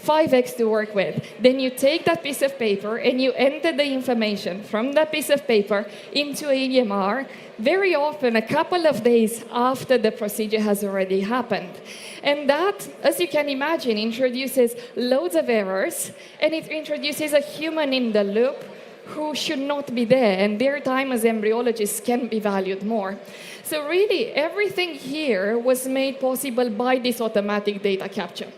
5 eggs to work with. Then you take that piece of paper and you enter the information from that piece of paper into a EMR, very often a couple of days after the procedure has already happened. And that, as you can imagine, introduces loads of errors, and it introduces a human in the loop who should not be there, and their time as embryologists can be valued more. So really, everything here was made possible by this automatic data capture.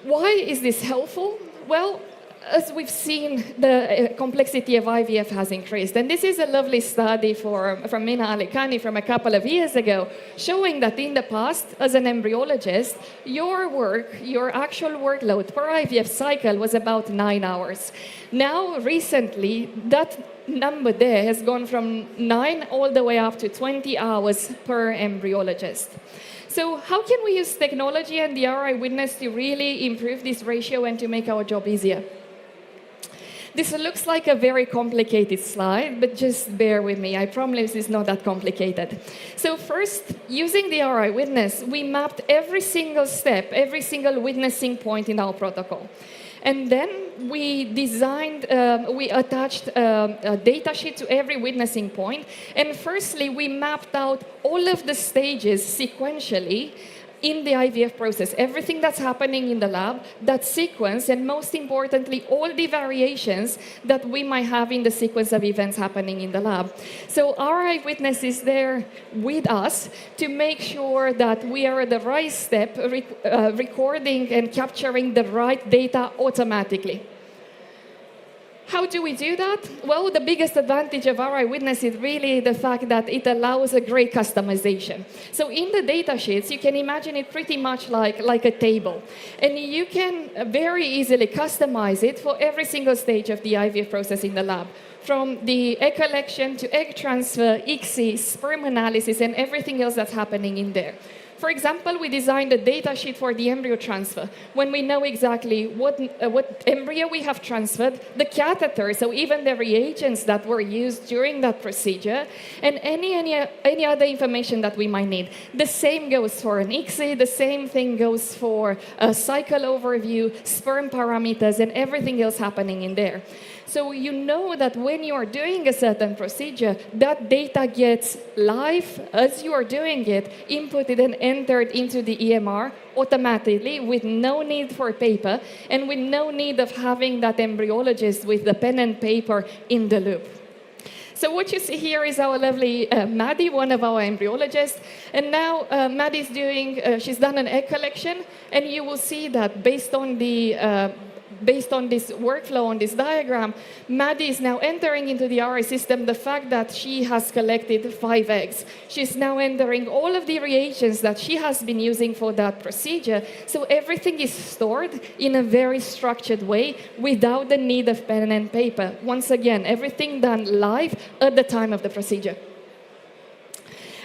Why is this helpful? Well, as we've seen, the complexity of IVF has increased. And this is a lovely study from Mina Alikani from a couple of years ago, showing that in the past, as an embryologist, your actual workload per IVF cycle was about 9 hours. Now, recently, that number there has gone from 9 all the way up to 20 hours per embryologist. So how can we use technology and the RI witness to really improve this ratio and to make our job easier? This looks like a very complicated slide, but just bear with me. I promise it's not that complicated. So first, using the RI witness, we mapped every single step, every single witnessing point in our protocol. And then we attached a data sheet to every witnessing point. And firstly, we mapped out all of the stages sequentially in the IVF process, everything that's happening in the lab, that sequence, and most importantly, all the variations that we might have in the sequence of events happening in the lab. So our eyewitness is there with us to make sure that we are at the right step, recording and capturing the right data automatically. How do we do that? Well, the biggest advantage of our eyewitness is really the fact that it allows a great customization. So in the data sheets, you can imagine it pretty much like a table. And you can very easily customize it for every single stage of the IVF process in the lab, from the egg collection to egg transfer, ICSI, sperm analysis, and everything else that's happening in there. For example, we designed a data sheet for the embryo transfer, when we know exactly what embryo we have transferred, the catheter, so even the reagents that were used during that procedure, and any other information that we might need. The same goes for an ICSI, the same thing goes for a cycle overview, sperm parameters, and everything else happening in there. So you know that when you are doing a certain procedure, that data gets live as you are doing it, inputted and entered into the EMR automatically with no need for paper and with no need of having that embryologist with the pen and paper in the loop. So what you see here is our lovely Maddie, one of our embryologists. And now Maddie's she's done an egg collection, and you will see that based on this workflow on this diagram, Maddie is now entering into the RI system the fact that she has collected 5 eggs. She's now entering all of the reagents that she has been using for that procedure. So everything is stored in a very structured way without the need of pen and paper. Once again, everything done live at the time of the procedure.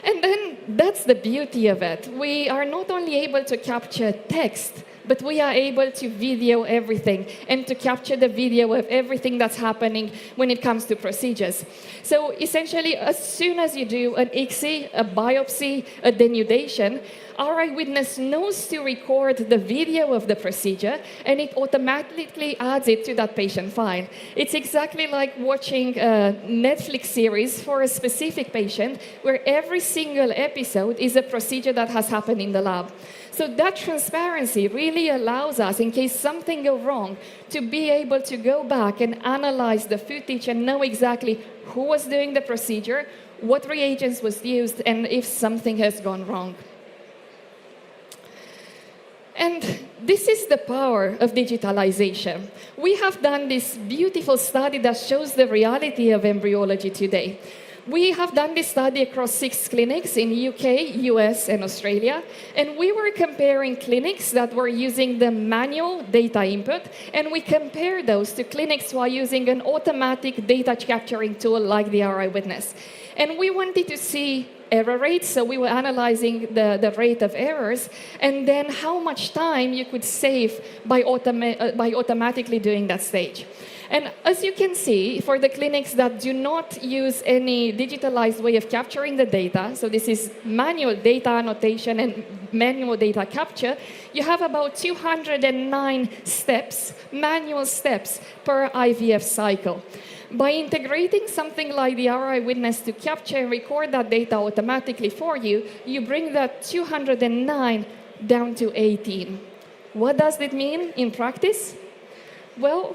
And then that's the beauty of it. We are not only able to capture text, but we are able to video everything and to capture the video of everything that's happening when it comes to procedures. So essentially, as soon as you do an ICSI, a biopsy, a denudation, our eyewitness knows to record the video of the procedure, and it automatically adds it to that patient file. It's exactly like watching a Netflix series for a specific patient, where every single episode is a procedure that has happened in the lab. So that transparency really allows us, in case something goes wrong, to be able to go back and analyze the footage and know exactly who was doing the procedure, what reagents was used, and if something has gone wrong. And this is the power of digitalization. We have done this beautiful study that shows the reality of embryology today. We have done this study across 6 clinics in UK, US, and Australia, and we were comparing clinics that were using the manual data input, and we compared those to clinics who are using an automatic data capturing tool like the RI Witness. And we wanted to see error rates, so we were analyzing the rate of errors, and then how much time you could save by automatically doing that stage. And as you can see, for the clinics that do not use any digitalized way of capturing the data, so this is manual data annotation and manual data capture, you have about 209 steps, manual steps per IVF cycle. By integrating something like the RI Witness to capture and record that data automatically for you, you bring that 209 down to 18. What does that mean in practice? Well,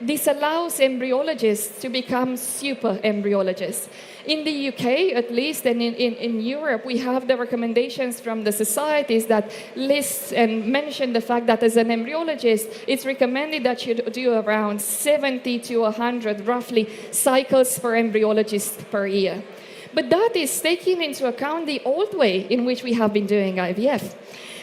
this allows embryologists to become super embryologists. In the UK, at least, and in Europe, we have the recommendations from the societies that list and mention the fact that as an embryologist, it's recommended that you do around 70 to 100, roughly, cycles per embryologist per year. But that is taking into account the old way in which we have been doing IVF.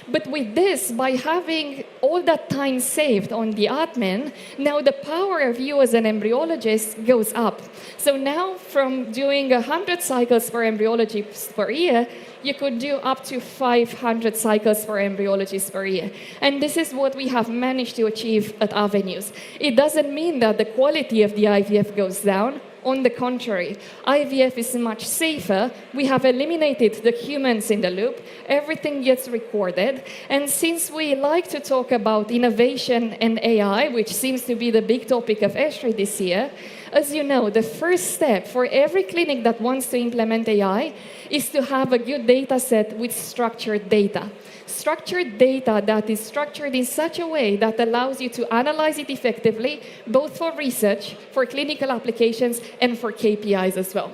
But with this, by having all that time saved on the admin, now the power of you as an embryologist goes up. So now from doing 100 cycles per embryologist per year, you could do up to 500 cycles per embryologist per year. And this is what we have managed to achieve at Avenues. It doesn't mean that the quality of the IVF goes down. On the contrary, IVF is much safer. We have eliminated the humans in the loop. Everything gets recorded. And since we like to talk about innovation and AI, which seems to be the big topic of ESHRE this year, as you know, the first step for every clinic that wants to implement AI is to have a good data set with structured data. Structured data that is structured in such a way that allows you to analyze it effectively, both for research, for clinical applications, and for KPIs as well.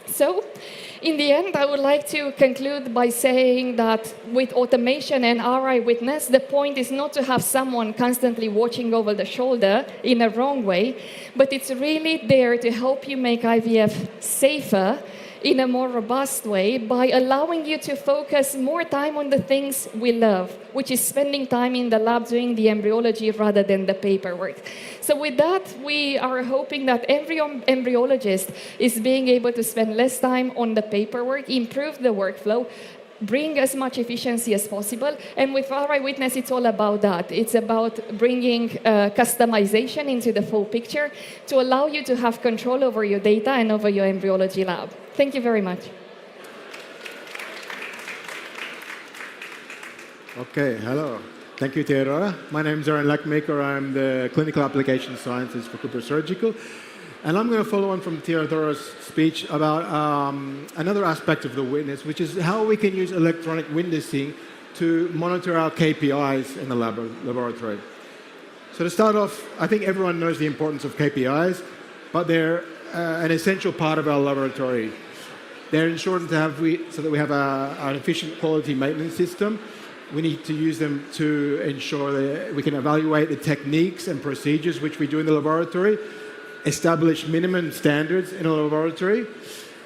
So, in the end, I would like to conclude by saying that with automation and RI Witness, the point is not to have someone constantly watching over the shoulder in a wrong way, but it's really there to help you make IVF safer in a more robust way by allowing you to focus more time on the things we love, which is spending time in the lab doing the embryology rather than the paperwork. So with that, we are hoping that every embryologist is being able to spend less time on the paperwork, improve the workflow, bring as much efficiency as possible. And with RI Witness, it's all about that. It's about bringing customization into the full picture to allow you to have control over your data and over your embryology lab. Thank you very much. Okay, hello. Thank you, Teodora. My name is Lakmaker. I'm the Clinical Application Scientist for CooperSurgical. And I'm going to follow on from Teodora's speech about another aspect of the witness, which is how we can use electronic witnessing to monitor our KPIs in the laboratory. So to start off, I think everyone knows the importance of KPIs, but they're an essential part of our laboratory. They're important to have so that we have an efficient quality maintenance system. We need to use them to ensure that we can evaluate the techniques and procedures which we do in the laboratory, establish minimum standards in a laboratory,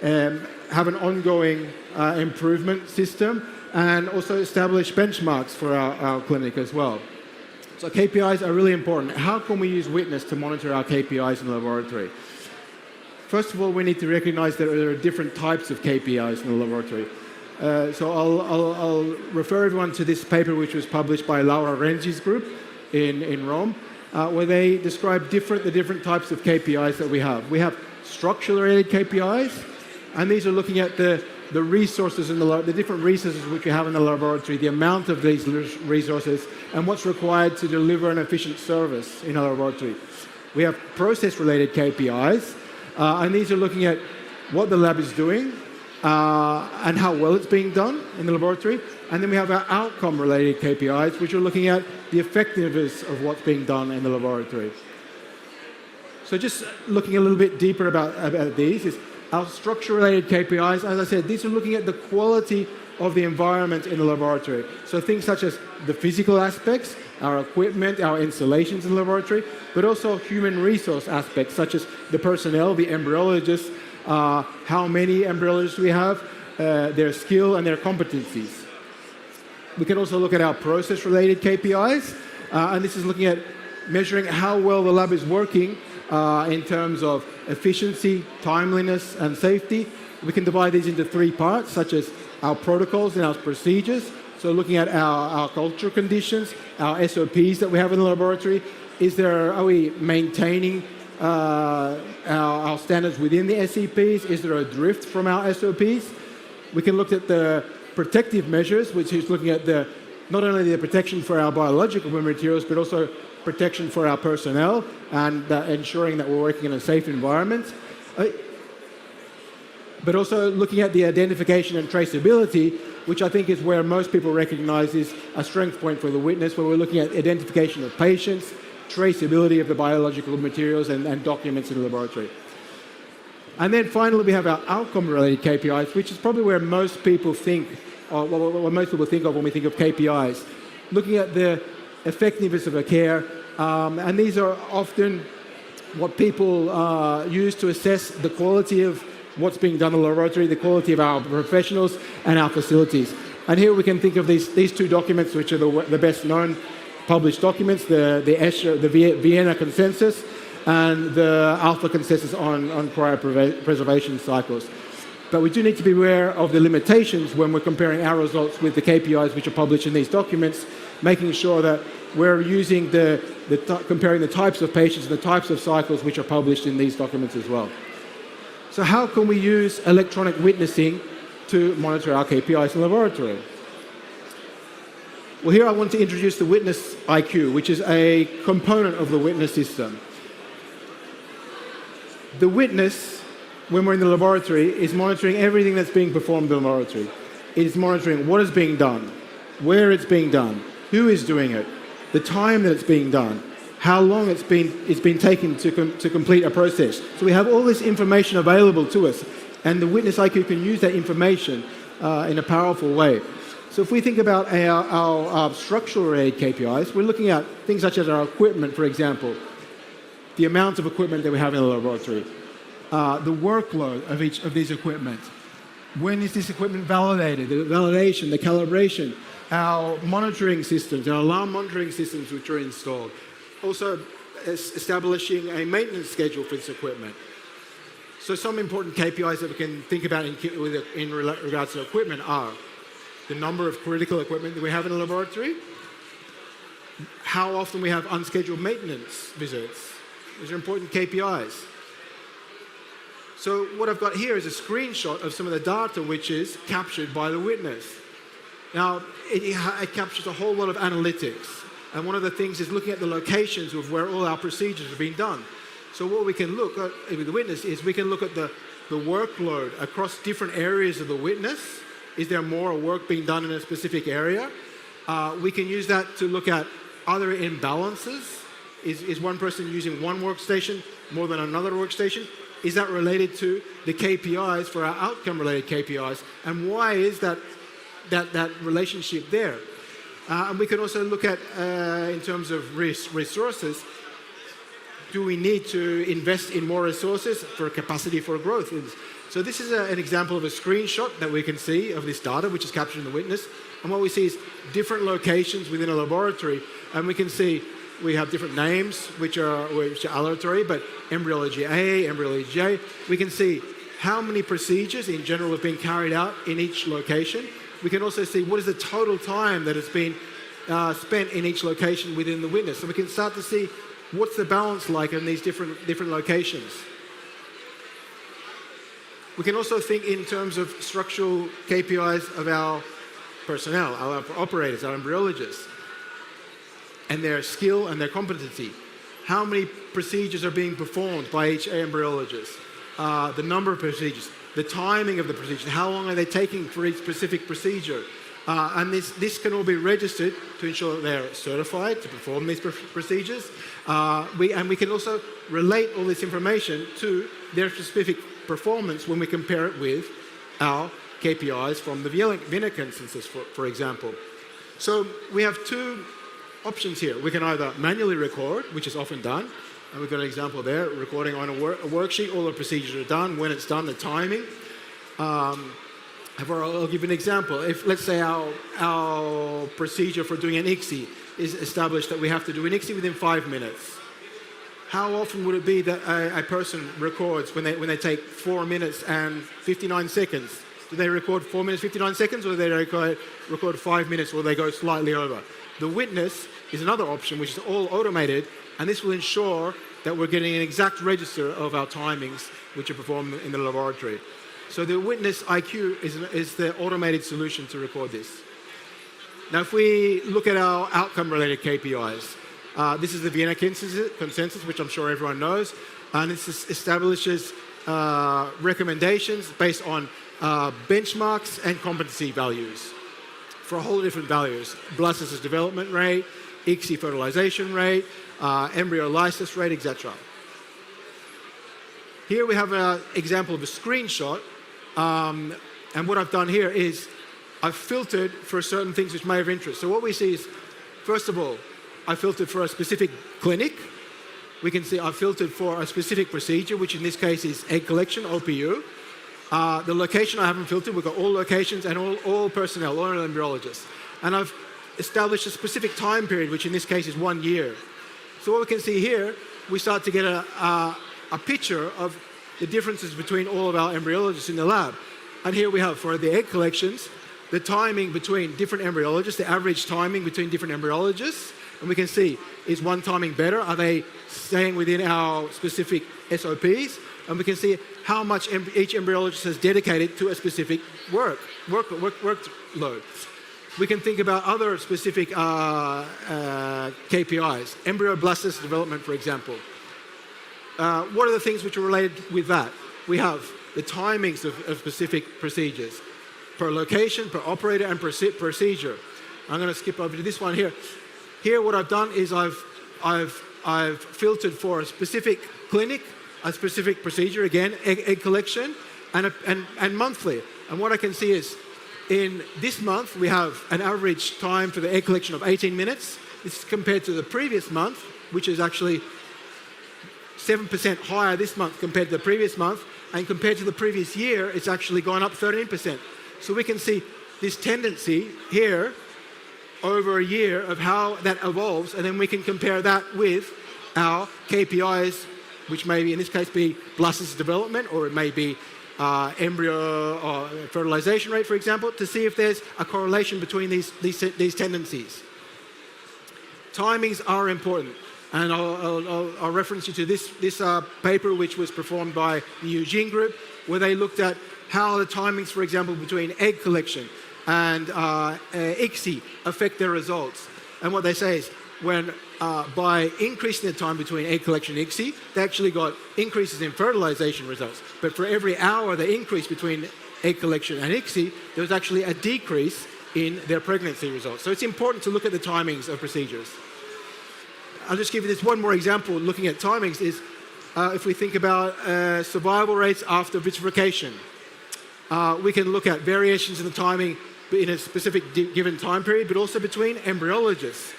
have an ongoing improvement system, and also establish benchmarks for our clinic as well. So KPIs are really important. How can we use Witness to monitor our KPIs in the laboratory? First of all, we need to recognize that there are different types of KPIs in the laboratory. So I'll refer everyone to this paper which was published by Laura Renzi's group in Rome, where they describe the different types of KPIs that we have. We have structure-related KPIs, and these are looking at the resources in the different resources which we have in the laboratory, the amount of these resources, and what's required to deliver an efficient service in our laboratory. We have process-related KPIs, and these are looking at what the lab is doing and how well it's being done in the laboratory. And then we have our outcome-related KPIs, which are looking at the effectiveness of what's being done in the laboratory. So just looking a little bit deeper about these is our structure-related KPIs. As I said, these are looking at the quality of the environment in the laboratory. So things such as the physical aspects, our equipment, our installations in the laboratory, but also human resource aspects such as the personnel, the embryologists, how many embryologists we have, their skill and their competencies. We can also look at our process-related KPIs, and this is looking at measuring how well the lab is working in terms of efficiency, timeliness, and safety. We can divide these into three parts, such as our protocols and our procedures So looking at our culture conditions, our SOPs that we have in the laboratory, are we maintaining our standards within the SEPs? Is there a drift from our SOPs? We can look at the protective measures, which is looking at not only the protection for our biological materials, but also protection for our personnel and ensuring that we're working in a safe environment. But also looking at the identification and traceability, which I think is where most people recognize is a strength point for the witness, where we're looking at identification of patients, traceability of the biological materials and documents in the laboratory. And then finally, we have our outcome-related KPIs, which is probably where most people think, or what most people think of when we think of KPIs. Looking at the effectiveness of a care, and these are often what people use to assess the quality of what's being done in the laboratory, the quality of our professionals and our facilities. And here we can think of these two documents, which are the best known published documents, the ESHRE, the Vienna Consensus, and the Alpha Consensus on cryopreservation cycles. But we do need to be aware of the limitations when we're comparing our results with the KPIs which are published in these documents, making sure that we're using comparing the types of patients and the types of cycles which are published in these documents as well. So how can we use electronic witnessing to monitor our KPIs in the laboratory? Well, here I want to introduce the Witness IQ, which is a component of the witness system. The witness, when we're in the laboratory, is monitoring everything that's being performed in the laboratory. It is monitoring what is being done, where it's being done, who is doing it, the time that it's being done, how long it's been taken to complete a process. So we have all this information available to us, and the Witness IQ can use that information in a powerful way. So if we think about our structural-related KPIs, we're looking at things such as our equipment, for example, the amount of equipment that we have in the laboratory, the workload of each of these equipment, when is this equipment validated, the validation, the calibration, our monitoring systems, our alarm monitoring systems which are installed, also establishing a maintenance schedule for this equipment. So some important KPIs that we can think about in regards to equipment are the number of critical equipment that we have in a laboratory, how often we have unscheduled maintenance visits. These are important KPIs. So what I've got here is a screenshot of some of the data which is captured by the witness. Now, it captures a whole lot of analytics. And one of the things is looking at the locations of where all our procedures are being done. So what we can look at with the witness is we can look at the workload across different areas of the witness. Is there more work being done in a specific area? We can use that to look at other imbalances. Is one person using one workstation more than another workstation? Is that related to the KPIs for our outcome-related KPIs? And why is that relationship there? And we can also look at, in terms of resources, do we need to invest in more resources for capacity for growth? So this is an example of a screenshot that we can see of this data, which is captured in the witness. And what we see is different locations within a laboratory. And we can see we have different names, which are aleatory, but embryology A, embryology J. We can see how many procedures in general have been carried out in each location. We can also see what is the total time that has been spent in each location within the witness. So we can start to see what's the balance like in these different locations. We can also think in terms of structural KPIs of our personnel, our operators, our embryologists, and their skill and their competency. How many procedures are being performed by each embryologist? The number of procedures, the timing of the procedure, how long are they taking for each specific procedure? And this can all be registered to ensure that they're certified to perform these procedures. And we can also relate all this information to their specific performance when we compare it with our KPIs from the Vienna Consensus, for example. So we have two options here. We can either manually record, which is often done, and we've got an example there, recording on a worksheet, all the procedures are done, when it's done, the timing. I'll give you an example. If, let's say, our procedure for doing an ICSI is established that we have to do an ICSI within 5 minutes, how often would it be that a person records when they take 4 minutes and 59 seconds Do they record 4 minutes, 59 seconds, or do they record 5 minutes, or they go slightly over? The witness is another option, which is all automated, and this will ensure that we're getting an exact register of our timings, which are performed in the laboratory. So the witness IQ is the automated solution to record this. Now, if we look at our outcome-related KPIs, this is the Vienna Consensus, which I'm sure everyone knows, and this establishes recommendations based on benchmarks and competency values for a whole different values. Blastocyst development rate, ICSI fertilization rate, embryo lysis rate, etc. Here we have an example of a screenshot, and what I've done here is I've filtered for certain things which may have interest. So what we see is, first of all, I filtered for a specific clinic. We can see I've filtered for a specific procedure, which in this case is egg collection, OPU. The location I haven't filtered, we've got all locations and all personnel, all embryologists. And I've established a specific time period, which in this case is 1 year. So what we can see here, we start to get a picture of the differences between all of our embryologists in the lab. And here we have, for the egg collections, the timing between different embryologists, the average timing between different embryologists. And we can see, is one timing better? Are they staying within our specific SOPs? And we can see how much each embryologist has dedicated to a specific workload. We can think about other specific KPIs, embryo-blastocyst development, for example. What are the things which are related with that? We have the timings of specific procedures, per location, per operator, and per procedure. I'm going to skip over to this one here. Here, what I've done is I've filtered for a specific clinic, a specific procedure, again, egg collection, and monthly. And what I can see is, in this month, we have an average time for the egg collection of 18 minutes. This is compared to the previous month, which is actually 7% higher this month compared to the previous month. And compared to the previous year, it's actually gone up 13%. So we can see this tendency here over a year of how that evolves, and then we can compare that with our KPIs, which may be, in this case, be blastocyst development, or it may be embryo or fertilization rate, for example, to see if there's a correlation between these tendencies. Timings are important, and I'll reference you to this paper, which was performed by the Eugene group, where they looked at how the timings, for example, between egg collection and ICSI affect their results. And what they say is, when by increasing the time between egg collection and ICSI, they actually got increases in fertilization results. But for every hour they increased between egg collection and ICSI, there was actually a decrease in their pregnancy results. So it's important to look at the timings of procedures. I'll just give you this one more example. Looking at timings is, if we think about survival rates after vitrification, we can look at variations in the timing in a specific given time period, but also between embryologists.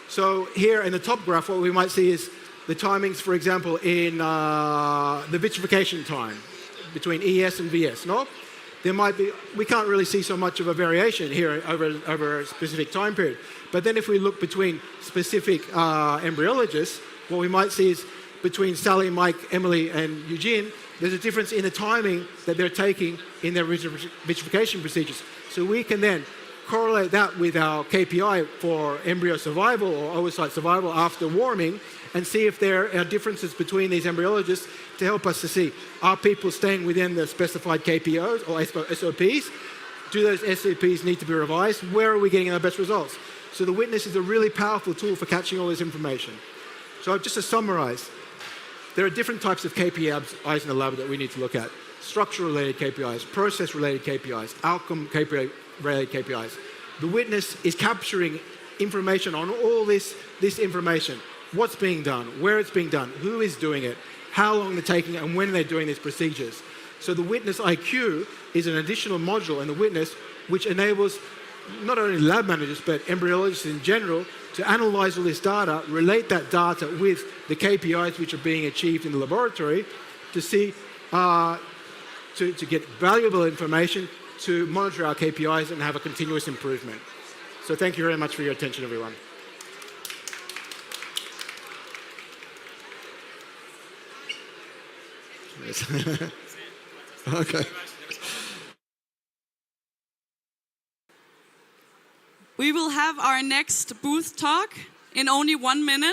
So here in the top graph, what we might see is the timings, for example, in the vitrification time between ES and VS. No, there might be. We can't really see so much of a variation here over a specific time period. But then, if we look between specific embryologists, what we might see is between Sally, Mike, Emily, and Eugene, there's a difference in the timing that they're taking in their vitrification procedures. So we can then correlate that with our KPI for embryo survival or oocyte survival after warming, and see if there are differences between these embryologists to help us to see, are people staying within the specified KPIs or SOPs? Do those SOPs need to be revised? Where are we getting our best results? So the witness is a really powerful tool for catching all this information. So just to summarize, there are different types of KPIs in the lab that we need to look at. Structure-related KPIs, process-related KPIs, outcome-related KPIs. The witness is capturing information on all this information. What's being done, where it's being done, who is doing it, how long they're taking it, and when they're doing these procedures. So the witness IQ is an additional module in the witness which enables not only lab managers but embryologists in general to analyze all this data, relate that data with the KPIs which are being achieved in the laboratory to see, to get valuable information to monitor our KPIs and have a continuous improvement. So thank you very much for your attention, everyone. Okay. We will have our next booth talk in only 1 minute.